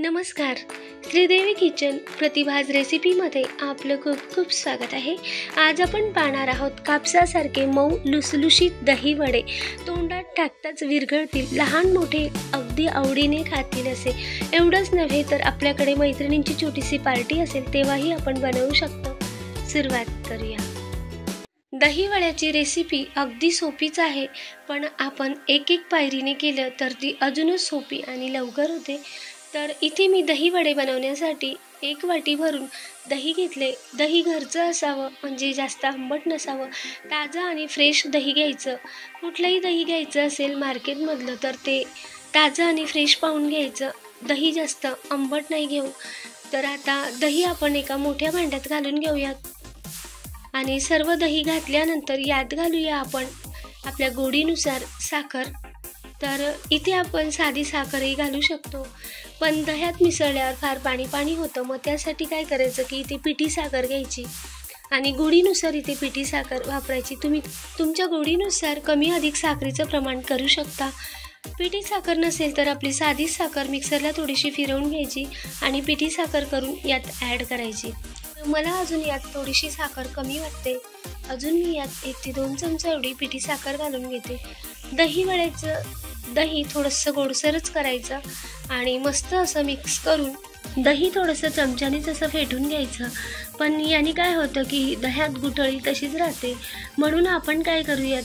नमस्कार. श्रीदेवी किचन प्रतिभाज रेसिपीमध्ये आपलं खूप खूप स्वागत आहे. आज आपण पाहणार आहोत कापसासारखे मऊ लुसलुशीत दही वडे. तोंडात टाकताच विरघळतील, लहान मोठे अगदी आवडीने खातील असे. एवढंच नव्हे तर आपल्याकडे मैत्रिणींची छोटीशी पार्टी असेल तेव्हाही आपण बनवू शकतो. सुरुवात करूया. दही वड्याची रेसिपी अगदी सोपीच आहे, पण आपण एक एक पायरीने केलं तर ती अजूनच सोपी आणि लवकर होते. तर इथे मी दही वडे बनवण्यासाठी 1 वाटी भरून दही घेतले. दही घरचं असावं, म्हणजे जास्त आंबट नसावं. ताजं आणि फ्रेश दही घ्यायचं. कुठलंही दही घ्यायचं असेल मार्केटमधलं तर ते ताजं आणि फ्रेश पाहून घ्यायचं. दही जास्त आंबट नाही घेऊ. तर आता दही आपण एका मोठ्या भांड्यात घालून घेऊयात आणि सर्व दही घातल्यानंतर यात घालूया आपण आपल्या गोडीनुसार साखर. तर इथे आपण साधी साखरही घालू शकतो, पण दह्यात मिसळल्यावर फार पाणी पाणी होतं. मग त्यासाठी काय करायचं की इथे पिठी साखर घ्यायची आणि गोडीनुसार इथे पिठी साखर वापरायची. तुम्ही तुमच्या गोडीनुसार कमी अधिक साखरेचं प्रमाण करू शकता. पिठी साखर नसेल तर आपली साधी साखर मिक्सरला थोडीशी फिरवून घ्यायची आणि पिठी साखर करून यात ॲड करायची. मला अजून यात थोडीशी साखर कमी वाटते. अजून मी यात 1 ते 2 चमचा एवढी पिठी साखर घालून घेते. दही वड्याचं दही थोडंसं गोडसरच करायचं आणि मस्त असं मिक्स करून दही थोडंसं चमच्यानेच असं फेटून घ्यायचं. पण याने काय होतं की दह्यात गुठळी तशीच राहते. म्हणून आपण काय करूयात,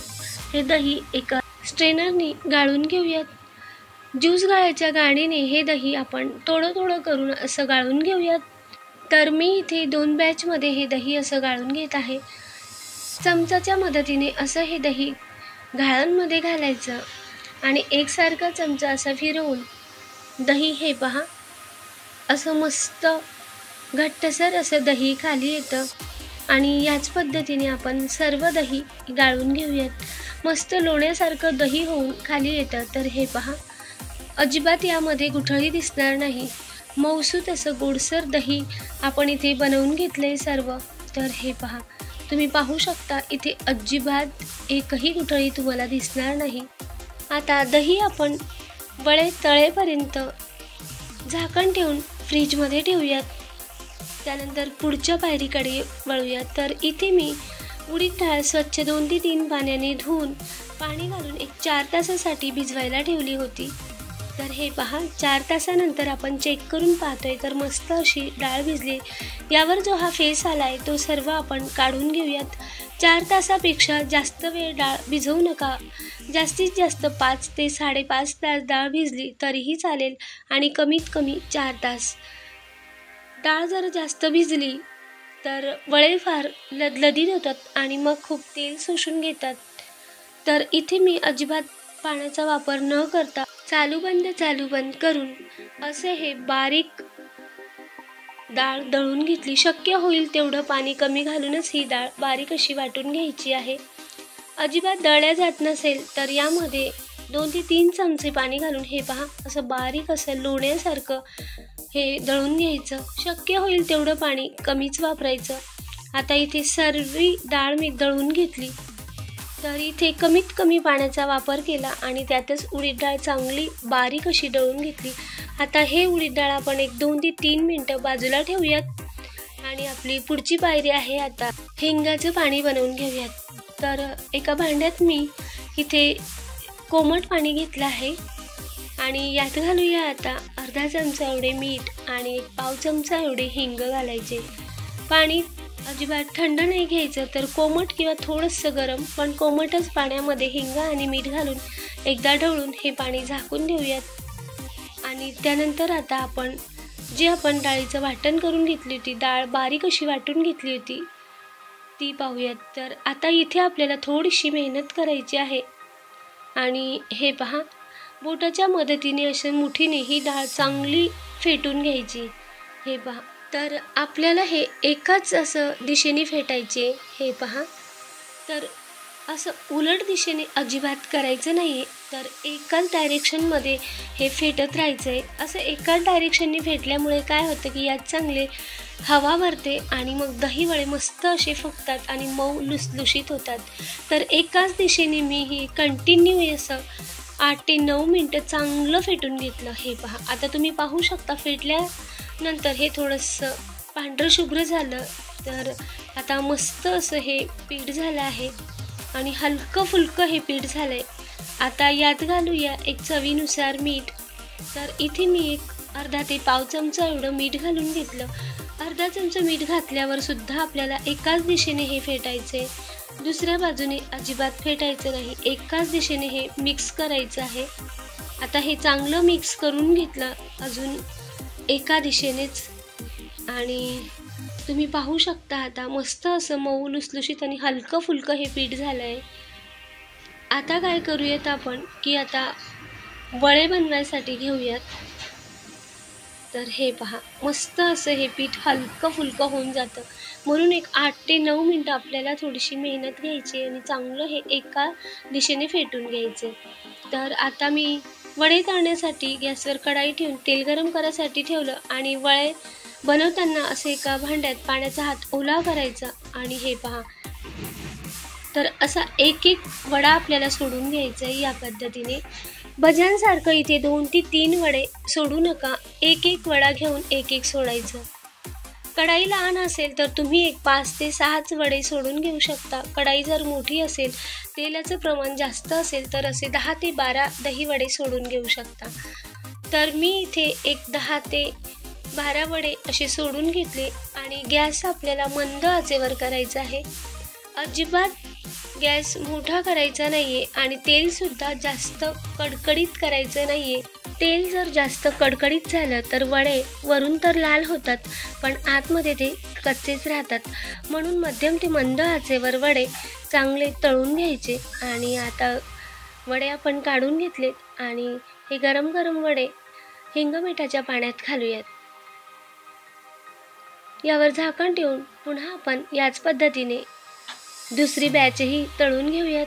हे दही एका स्ट्रेनरने गाळून घेऊयात. ज्यूस गाळायच्या गाळणीने हे दही आपण थोडं थोडं करून असं गाळून घेऊयात. तर मी इथे 2 बॅचमध्ये हे दही असं गाळून घेत आहे. चमचाच्या मदतीने असं हे दही गाळणमध्ये घालायचं आणि एकसारखा चमचा असा फिरवून दही हे पहा असं मस्त घट्टसर असं दही खाली येतं. आणि याच पद्धतीने आपण सर्व दही गाळून घेऊयात. मस्त लोण्यासारखं दही होऊन खाली येतं. तर हे पहा, अजिबात यामध्ये गुठळी दिसणार नाही. मऊसूत असं गोडसर दही आपण इथे बनवून घेतले सर्व. तर हे पहा, तुम्ही पाहू शकता इथे अजिबात एकही गुठळी तुम्हाला दिसणार नाही. आता दही आपण वडे तळेपर्यंत झाकण ठेवून फ्रीजमध्ये ठेवूयात. त्यानंतर पुढच्या पायरीकडे वळूयात. तर इथे मी उडीद डाळ स्वच्छ 2 ते 3 पाण्याने धुवून पाणी घालून 4 तासासाठी भिजवायला ठेवली होती. तर हे पहा, 4 तासानंतर आपण चेक करून पाहतोय तर मस्त अशी डाळ भिजली. यावर जो हा फेस आला आहे तो सर्व आपण काढून घेऊयात. 4 तासापेक्षा जास्त वेळ डाळ भिजवू नका. जास्तीत जास्त 5 ते 5.5 तास डाळ भिजली तरीही चालेल आणि कमीत कमी 4 तास. डाळ जर जास्त भिजली तर वडे फार लदलदीत होतात आणि मग खूप तेल शोषून घेतात. तर इथे मी अजिबात पाण्याचा वापर न करता चालू बंद करून असे हे बारीक डाळ दळून घेतली. शक्य होईल तेवढं पाणी कमी घालूनच ही डाळ बारीक अशी वाटून घ्यायची आहे. अजिबात दळल्या जात नसेल तर यामध्ये 2 ते 3 चमचे पाणी घालून हे पहा असं बारीक असं लोण्यासारखं हे दळून घ्यायचं. शक्य होईल तेवढं पाणी कमीच वापरायचं. आता इथे सर्व डाळ मी दळून घेतली. तर इथे कमीत कमी पाण्याचा वापर केला आणि त्यातच उडीद डाळ चांगली बारीक अशी दळून घेतली. आता हे उडीद डाळ आपण 2 ते 3 मिनटं बाजूला ठेवूयात आणि आपली पुढची पायरी आहे आता हिंगाचं पाणी बनवून घेऊयात. तर एका भांड्यात मी इथे कोमट पाणी घेतलं आहे आणि यात घालूया आता अर्धा चमचा एवढे मीठ आणि 1 पाव चमचा एवढे हिंग घालायचे. पाणी अजिबात थंड नाही घ्यायचं, तर कोमट किंवा थोडंसं गरम, पण कोमटच पाण्यामध्ये हिंग आणि मीठ घालून एकदा ढवळून हे पाणी झाकून ठेवूयात. आणि त्यानंतर आता आपण आपण डाळीचं वाटण करून घेतली होती, डाळ बारीक अशी वाटून घेतली होती ती पाहूयात. तर आता इथे आपल्याला थोडीशी मेहनत करायची आहे आणि हे पहा, बोटाच्या मदतीने अशा मुठीने ही डाळ चांगली फेटून घ्यायची. हे पहा, तर आपल्याला हे एकाच असं दिशेने फेटायचे. हे पहा, तर असं उलट दिशेने अजिबात करायचं नाही आहे, तर एकाच डायरेक्शनमध्ये हे फेटत राहायचं आहे. असं एकाच डायरेक्शनने फेटल्यामुळे काय होतं की यात चांगले हवा भरते आणि मग दही वडे मस्त असे फुगतात आणि मऊ लुसलुशीत होतात. तर एकाच दिशेने मी ही कंटिन्यू असं 8 ते 9 मिनटं चांगलं फेटून घेतलं. हे पहा, आता तुम्ही पाहू शकता फेटल्यानंतर हे थोडंसं पांढरं शुभ्र झालं. तर आता मस्त असं हे पीठ झालं आहे आणि हलकं फुलकं हे पीठ झालं आहे. आता यात घालूया एक चवीनुसार मीठ. तर इथे मी एक अर्धा ते पाव चमचा एवढं मीठ घालून घेतलं. अर्धा चमचा मीठ घातल्यावर सुद्धा आपल्याला एकाच दिशेने हे फेटायचे, दुसऱ्या बाजूने अजिबात फेटायचं नाही. एकाच दिशेने हे मिक्स करायचं आहे. आता हे चांगलं मिक्स करून घेतलं अजून एका दिशेनेच आणि तुम्ही पाहू शकता आता मस्त असं मऊ लुसलुशीत आणि हलकं फुलकं हे पीठ झालं आहे. आता काय करूयात आपण की आता वडे बनवायसाठी घेऊयात. तर हे पहा मस्त असं हे पीठ हलकं फुलकं होऊन जातं, म्हणून एक 8 ते 9 मिनटं आपल्याला थोडीशी मेहनत घ्यायची आणि चांगलं हे एका दिशेने फेटून घ्यायचे. तर आता मी वडे तळण्यासाठी गॅसवर कढाई ठेवून तेल गरम करायसाठी ठेवलं आणि वडे बनवताना असे एका भांड्यात पाण्याचा हात ओला करायचा आणि हे पहा, तर असा एक एक वडा आपल्याला सोडून घ्यायचा आहे या पद्धतीने. भज्यांसारखं इथे 2 ते 3 वडे सोडू नका, एक एक वडा घेऊन एक एक सोडायचं. कढाई लहान असेल तर तुम्ही एक 5 ते 6 वडे सोडून घेऊ शकता. कढाई जर मोठी असेल, तेलाचं प्रमाण जास्त असेल तर असे 10 ते 12 दही वडे सोडून घेऊ शकता. तर मी इथे एक 10 ते 12 वडे असे सोडून घेतले आणि गॅस आपल्याला मंद आचेवर करायचा आहे. अजिबात गॅस मोठा करायचा नाहीये आणि तेलसुद्धा जास्त कडकडीत करायचं नाहीये. तेल जर जास्त कडकडीत झालं तर वडे वरून तर लाल होतात पण आतमध्ये ते कच्चेच राहतात. म्हणून मध्यम ते मंद आचेवर वडे चांगले तळून घ्यायचे. आणि आता वडे आपण काढून घेतलेत आणि हे गरम गरम वडे हिंग मिठाच्या पाण्यात घालूयात. यावर झाकण ठेवून पुन्हा आपण याच पद्धतीने दुसरी बॅचही तळून घेऊयात.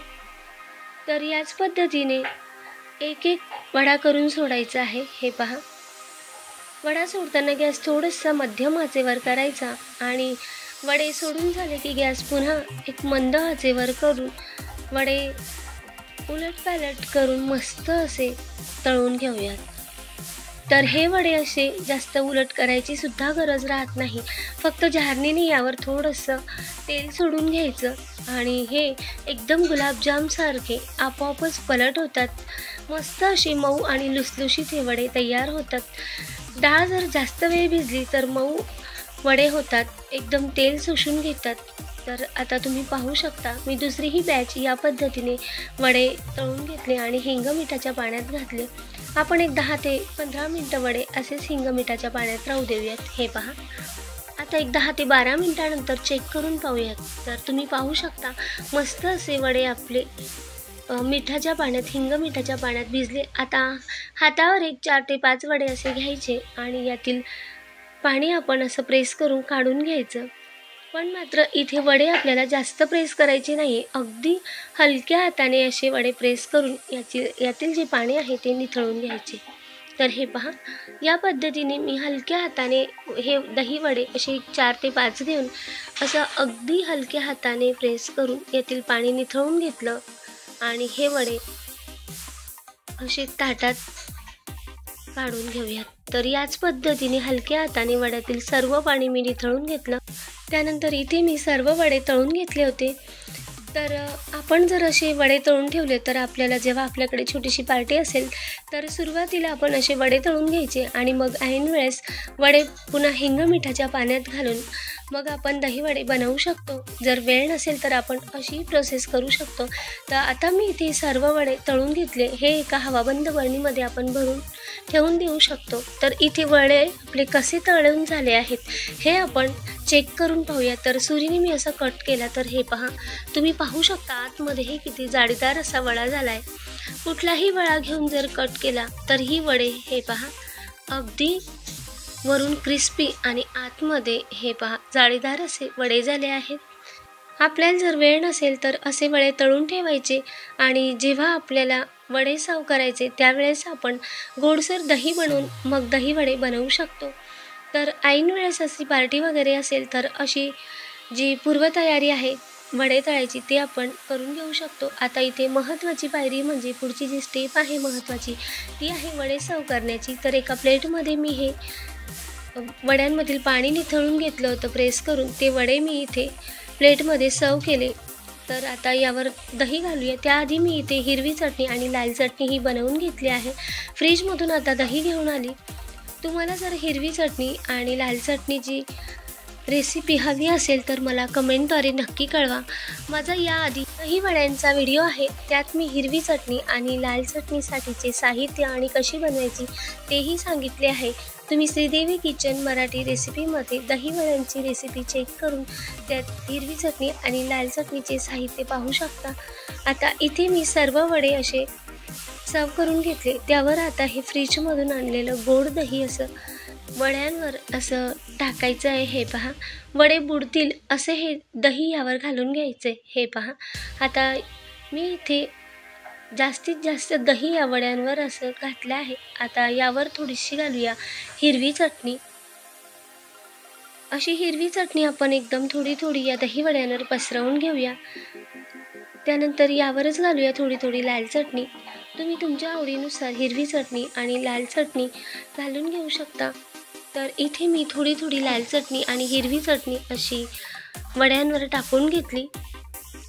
तर याच पद्धतीने एक एक वडा करून सोडायचा आहे. हे पहा, वडा सोडताना गॅस थोडासा मध्यम आचेवर करायचा आणि वडे सोडून झाले की गॅस पुन्हा एक मंद आचेवर करून वडे उलटपालट करून मस्त असे तळून घेऊयात. तर हे वडे असे जास्त उलट करायची सुद्धा गरज राहत नाही. फक्त झारणीने यावर थोडंसं तेल सोडून घ्यायचं आणि हे एकदम गुलाबजामसारखे आपोआपच पलट होतात. मस्त असे मऊ आणि लुसलुशीत हे वडे तयार होतात. डाळ जर जास्त वेळ भिजली तर मऊ वडे होतात, एकदम तेल शोषून घेतात. तर आता तुम्ही पाहू शकता मी दुसरीही बॅच या पद्धतीने वडे तळून घेतले आणि हिंग मिठाच्या पाण्यात घातले. आपण एक 10 ते 15 मिनटं वडे असेच हिंग मिठाच्या पाण्यात राहू देऊयात. हे पहा, आता एक 10 ते 12 मिनटानंतर चेक करून पाहूयात. तर तुम्ही पाहू शकता मस्त असे वडे आपले मिठाच्या पाण्यात हिंग मिठाच्या पाण्यात भिजले. आता हातावर एक 4 ते 5 वडे असे घ्यायचे आणि यातील पाणी आपण असं प्रेस करून काढून घ्यायचं. पण मात्र इथे वडे आपल्याला जास्त प्रेस करायचे नाही, अगदी हलक्या हाताने असे वडे प्रेस करून यातील जे पाणी आहे ते निथळून घ्यायचे. तर हे पहा, या पद्धतीने मी हलक्या हाताने हे दही वडे असे 4 ते 5 घेऊन असं अगदी हलक्या हाताने प्रेस करून यातील पाणी निथळून घेतलं आणि हे वडे असे ताटात काढून घेऊयात. तर याच पद्धतीने हलक्या हाताने वड्यातील सर्व पाणी मी निथळून घेतलं. त्यानंतर इथे मी सर्व वडे तळून घेतले होते. तर आपण जर असे वडे तळून ठेवले तर आपल्याला जेव्हा आपल्याकडे छोटीशी पार्टी असेल तर सुरुवातीला आपण असे वडे तळून घ्यायचे आणि मग ऐन वेळेस वडे पुन्हा हिंग मिठाच्या पाण्यात घालून मग आपण दही वडे बनवू शकतो. जर वेळ नसेल तर आपण अशी प्रोसेस करू शकतो. तर आता मी इथे सर्व वडे तळून घेतले. हे एका हवाबंद बरणीमध्ये आपण भरून ठेवून देऊ शकतो. तर इथे वडे आपले कसे तळून झाले आहेत हे आपण चेक करून पाहूया. तर सुरीने मी असा कट केला तर हे पहा, तुम्ही पाहू शकता आतमध्ये हे किती जाळीदार असा वडा झाला आहे. कुठलाही वडा घेऊन जर कट केला तर ही वडे हे पहा अगदी वरून क्रिस्पी आणि आतमध्ये हे पहा जाळीदार असे वडे झाले आहेत. आपल्याला जर वेळ नसेल तर असे वडे तळून ठेवायचे आणि जेव्हा आपल्याला वडे सर्व करायचे त्यावेळेस आपण गोडसर दही बनवून मग दही वडे बनवू शकतो. तर ऐन वेळेस अशी पार्टी वगैरे असेल तर अशी जी पूर्वतयारी आहे वडे तळायची ते आपण करून घेऊ शकतो। आता इथे महत्त्वाची पायरी म्हणजे पुढची जी स्टेप आहे महत्त्वाची ती आहे वडे सर्व करण्याची। तर एका प्लेटमध्ये मी हे वड्यांमधील पाणी निथळून घेतलं होतं प्रेस करून, ते वडे मी इथे प्लेटमध्ये सर्व केले। तर आता यावर दही घालूया। त्याआधी मी इथे हिरवी चटणी आणि लाल चटणी ही बनवून घेतली आहे। फ्रीजमधून आता दही घेऊन आली। तुम्हाला जर हिरवी चटणी आणि लाल चटणीची रेसिपी हवी असेल तर मला कमेंटद्वारे नक्की कळवा। माझा याआधी दही वड्यांचा व्हिडिओ आहे, त्यात मी हिरवी चटणी आणि लाल चटणीसाठीचे साहित्य आणि कशी बनवायची तेही सांगितले आहे। तुम्ही श्रीदेवी किचन मराठी रेसिपीमध्ये दही वड्यांची रेसिपी चेक करून त्यात हिरवी चटणी आणि लाल चटणीचे साहित्य पाहू शकता। आता इथे मी सर्व वडे असे सर्व करून घेतले। त्यावर आता हे फ्रीजमधून आणलेलं गोड दही असं वड्यांवर असं टाकायचं आहे। हे पहा, वडे बुडतील असे हे दही यावर घालून घ्यायचे। हे पहा, आता मी इथे जास्तीत जास्त दही या वड्यांवर असं घातलं आहे। आता यावर थोडीशी घालूया हिरवी चटणी। अशी हिरवी चटणी आपण एकदम थोडी थोडी या दही वड्यांवर पसरवून घेऊया। त्यानंतर यावरच घालूया थोडी थोडी लाल चटणी। तुम्ही तुमच्या आवडीनुसार हिरवी चटणी आणि लाल चटणी घालून घेऊ शकता। तर इथे मी थोडी थोडी लाल चटणी आणि हिरवी चटणी अशी वड्यांवर टाकून घेतली।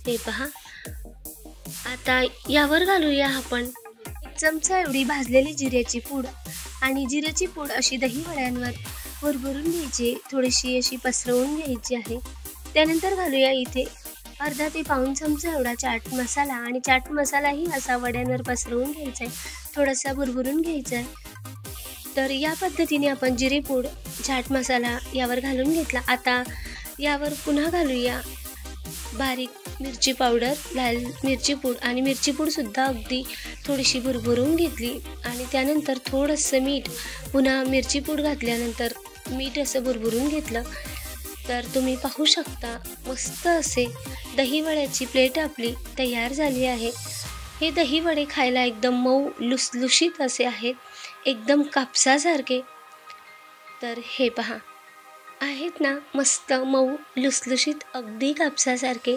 हे पहा, आता यावर घालूया आपण 1 चमचा एवढी भाजलेली जिऱ्याची पूड आणि जिऱ्याची पूड अशी दही वड्यांवर भरभरून घ्यायची, थोडीशी अशी पसरवून घ्यायची आहे। त्यानंतर घालूया इथे अर्धा ते पाऊण चमचा एवढा चाट मसाला आणि चाट मसालाही असा वड्यांवर पसरवून घ्यायचा आहे, थोडासा भरभरून घ्यायचा आहे। तर या पद्धतीने आपण जिरेपूड, चाट मसाला यावर घालून घेतला। आता यावर पुन्हा घालूया बारीक मिरची पावडर, लाल मिरची पूड आणि मिरची पूडसुद्धा अगदी थोडीशी भरभरून घेतली आणि त्यानंतर थोडंसं मीठ, पुन्हा मिरची पूड घातल्यानंतर मीठ असं भरभरून घेतलं। तर तुम्ही पाहू शकता मस्त असे दही वड्याची प्लेट आपली तयार झाली आहे। हे दही वडे खायला एकदम मऊ लुसलुशीत असे आहेत, एकदम कापसासारखे। तर हे पहा, आहेत ना मस्त मऊ लुसलुशीत, अगदी कापसासारखे।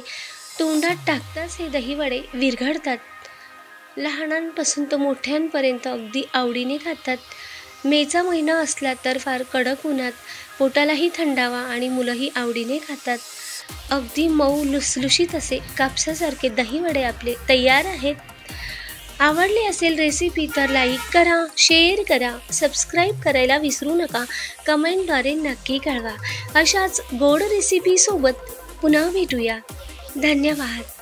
तोंडात टाकताच हे दही वडे विरघळतात। लहानांपासून तर मोठ्यांपर्यंत अगदी आवडीने खातात। मेचा महिना असला तर फार कडक उन्हात पोटालाही थंडावा आणि मुलंही आवडीने खातात। अगदी मऊ लुसलुशीत असे कापसासारखे दही वडे आपले तयार आहेत। आवडली असेल रेसिपी तर लाईक करा, शेअर करा, सबस्क्राईब करायला विसरू नका। कमेंटद्वारे नक्की कळवा। अशाच गोड रेसिपीसोबत पुन्हा भेटूया। धन्यवाद।